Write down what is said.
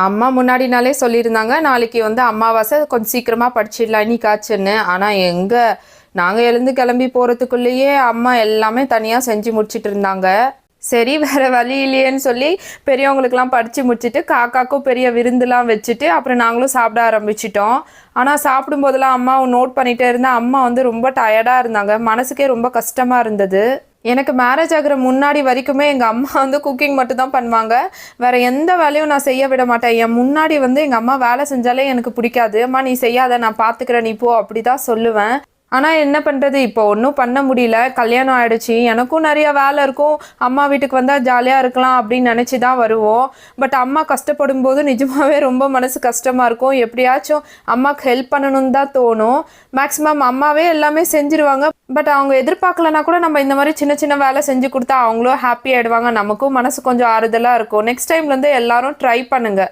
அம்மா முன்னாடி நாளே சொல்லியிருந்தாங்க, நாளைக்கு வந்து அமாவாசை கொஞ்சம் சீக்கிரமா படிச்சிடலாம் இன்னைக்காச்சுன்னு. ஆனா எங்க, நாங்க எழுந்து கிளம்பி போறதுக்குள்ளேயே அம்மா எல்லாமே தனியா செஞ்சு முடிச்சிட்டு இருந்தாங்க. சரி வேற வழி இல்லையேன்னு சொல்லி பெரியவங்களுக்கெல்லாம் படிச்சு முடிச்சுட்டு காக்காக்கும் பெரிய விருந்துலாம் வச்சுட்டு அப்புறம் நாங்களும் சாப்பிட ஆரம்பிச்சிட்டோம். ஆனால் சாப்பிடும்போதெல்லாம் அம்மாவை நோட் பண்ணிட்டே இருந்தேன். அம்மா வந்து ரொம்ப டயர்டாக இருந்தாங்க. மனசுக்கே ரொம்ப கஷ்டமாக இருந்தது. எனக்கு மேரேஜ் ஆகிற முன்னாடி வரைக்குமே எங்கள் அம்மா வந்து குக்கிங் மட்டும் தான் பண்ணுவாங்க. வேறு எந்த வேலையும் நான் செய்ய விட மாட்டேன். என் முன்னாடி வந்து எங்கள் அம்மா வேலை செஞ்சாலே எனக்கு பிடிக்காது. அம்மா நீ செய்யாத, நான் பார்த்துக்கிறேன், நீ போ, அப்படி தான் சொல்லுவேன். ஆனால் என்ன பண்ணுறது, இப்போ ஒன்றும் பண்ண முடியல. கல்யாணம் ஆகிடுச்சி, எனக்கும் நிறைய வேலை இருக்கும். அம்மா வீட்டுக்கு வந்தால் ஜாலியாக இருக்கலாம் அப்படின்னு நினச்சி தான் வருவோம். பட் அம்மா கஷ்டப்படும் போது நிஜமாகவே ரொம்ப மனசு கஷ்டமாக இருக்கும். எப்படியாச்சும் அம்மாவுக்கு ஹெல்ப் பண்ணணும்னு தான் தோணும். மேக்ஸிமம் அம்மாவே எல்லாமே செஞ்சுருவாங்க. பட் அவங்க எதிர்பார்க்கலனா கூட நம்ம இந்த மாதிரி சின்ன சின்ன வேலை செஞ்சு கொடுத்தா அவங்களும் ஹாப்பி ஆகிடுவாங்க. நமக்கும் மனசு கொஞ்சம் ஆறுதலாக இருக்கும். நெக்ஸ்ட் டைம்லேருந்து எல்லாரும் ட்ரை பண்ணுங்கள்.